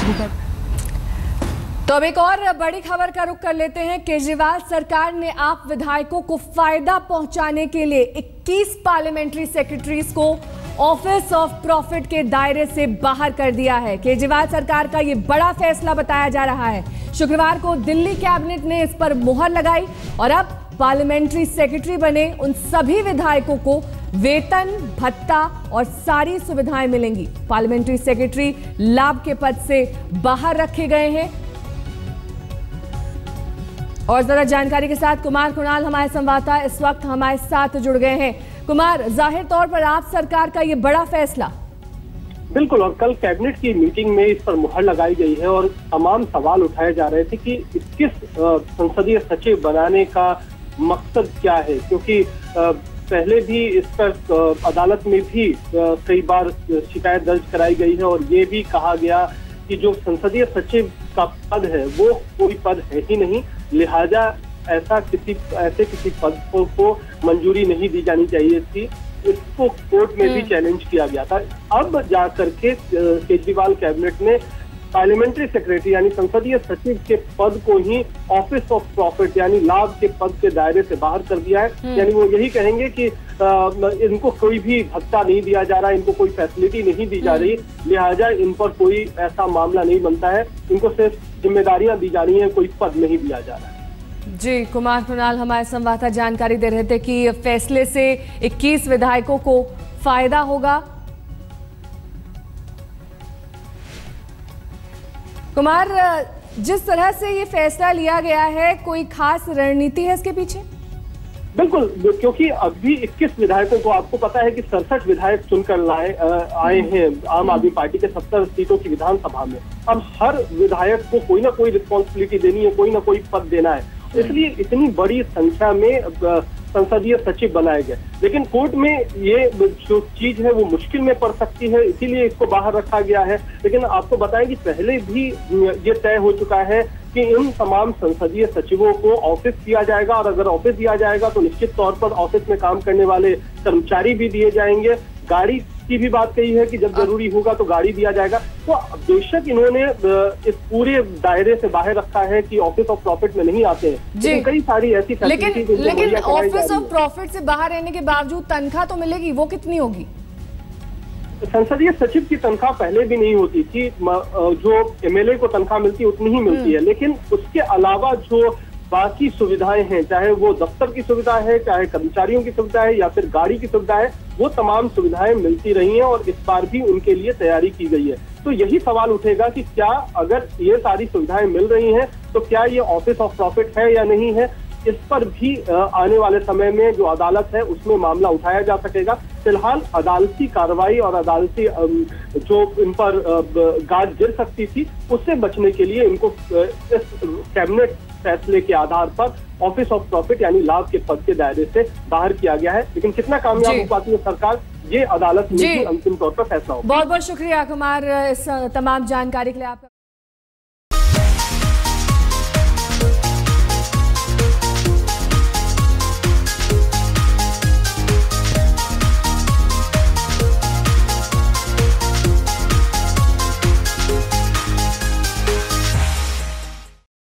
शुरू कर। तो अब एक और बड़ी खबर का रुख कर लेते हैं। केजरीवाल सरकार ने आप विधायकों को फायदा पहुंचाने के लिए 21 पार्लियामेंट्री सेक्रेटरीज को ऑफिस ऑफ प्रॉफिट के दायरे से बाहर कर दिया है। केजरीवाल सरकार का यह बड़ा फैसला बताया जा रहा है। शुक्रवार को दिल्ली कैबिनेट ने इस पर मुहर लगाई और अब पार्लियामेंट्री सेक्रेटरी बने उन सभी विधायकों को वेतन, भत्ता और सारी सुविधाएं मिलेंगी। पार्लियामेंट्री सेक्रेटरी लाभ के पद से बाहर रखे गए हैं। और जरा जानकारी के साथ कुमार कुणाल हमारे संवाददाता इस वक्त हमारे साथ जुड़ गए हैं। कुमार, जाहिर तौर पर आप सरकार का ये बड़ा फैसला। बिल्कुल, और कल कैबिनेट की मीटिंग में इस पर मुहर लगाई गई है और तमाम सवाल उठाए जा रहे थे कि 21 संसदीय सचिव बनाने का मकसद क्या है, क्योंकि पहले भी इस पर अदालत में भी कई बार शिकायत दर्ज कराई गई है और ये भी कहा गया कि जो संसदीय सचिव का पद है वो कोई पद है ही नहीं, लिहाजा ऐसे किसी पद को मंजूरी नहीं दी जानी चाहिए थी। इसको कोर्ट में भी चैलेंज किया गया था। अब जाकर के केजरीवाल कैबिनेट ने पार्लियामेंट्री सेक्रेटरी यानी संसदीय सचिव के पद को ही ऑफिस ऑफ प्रॉफिट यानी लाभ के पद के दायरे से बाहर कर दिया है। यानी वो यही कहेंगे कि इनको कोई भी भत्ता नहीं दिया जा रहा, इनको कोई फैसिलिटी नहीं दी जा रही, लिहाजा इन पर कोई ऐसा मामला नहीं बनता है, इनको सिर्फ जिम्मेदारियां दी जा रही हैं, कोई पद नहीं दिया जा रहा है। जी, कुमार कुणाल हमारे संवाददाता जानकारी दे रहे थे कि फैसले से 21 विधायकों को फायदा होगा। कुमार, जिस तरह से ये फैसला लिया गया है, कोई खास रणनीति है इसके पीछे? बिल्कुल, क्योंकि अभी 21 विधायकों को, आपको पता है कि 67 विधायक चुनकर आए हैं आम आदमी पार्टी के 70 सीटों की विधानसभा में। अब हर विधायक को कोई ना कोई रिस्पॉन्सिबिलिटी देनी है, कोई ना कोई पद देना है, इसलिए इतनी बड़ी संख्या में संसदीय सचिव बनाए गए। लेकिन कोर्ट में ये जो चीज है वो मुश्किल में पड़ सकती है, इसीलिए इसको बाहर रखा गया है। लेकिन आपको बताएं कि पहले भी ये तय हो चुका है कि इन तमाम संसदीय सचिवों को ऑफिस दिया जाएगा, और अगर ऑफिस दिया जाएगा तो निश्चित तौर पर ऑफिस में काम करने वाले कर्मचारी भी दिए जाएंगे। गाड़ी की भी बात कही है कि जब जरूरी होगा तो गाड़ी दिया जाएगा। तो बेशक इन्होंने इस पूरे दायरे से बाहर रखा है कि ऑफिस ऑफ प्रॉफिट में नहीं आते हैं, कई सारी ऐसी लेकिन ऑफिस ऑफ प्रॉफिट से बाहर रहने के बावजूद तनख्वाह तो मिलेगी, वो कितनी होगी? संसदीय सचिव की तनख्वाह पहले भी नहीं होती थी, जो एमएलए को तनख्वाह मिलती है उतनी ही मिलती है, लेकिन उसके अलावा जो बाकी सुविधाएं हैं, चाहे वो दफ्तर की सुविधा है, चाहे कर्मचारियों की सुविधा है या फिर गाड़ी की सुविधा है, वो तमाम सुविधाएं मिलती रही हैं और इस बार भी उनके लिए तैयारी की गई है। तो यही सवाल उठेगा कि क्या अगर ये सारी सुविधाएं मिल रही हैं तो क्या ये ऑफिस ऑफ प्रॉफिट है या नहीं है। इस पर भी आने वाले समय में जो अदालत है उसमें मामला उठाया जा सकेगा। फिलहाल अदालती कार्रवाई और अदालती जो इन पर गाज गिर सकती थी उससे बचने के लिए इनको इस कैबिनेट फैसले के आधार पर ऑफिस ऑफ प्रॉफिट यानी लाभ के पद के दायरे से बाहर किया गया है। लेकिन कितना कामयाब हो पाती है सरकार, ये अदालत में ही अंतिम तौर पर फैसला होगा। बहुत बहुत शुक्रिया कुमार इस तमाम जानकारी के लिए आपका।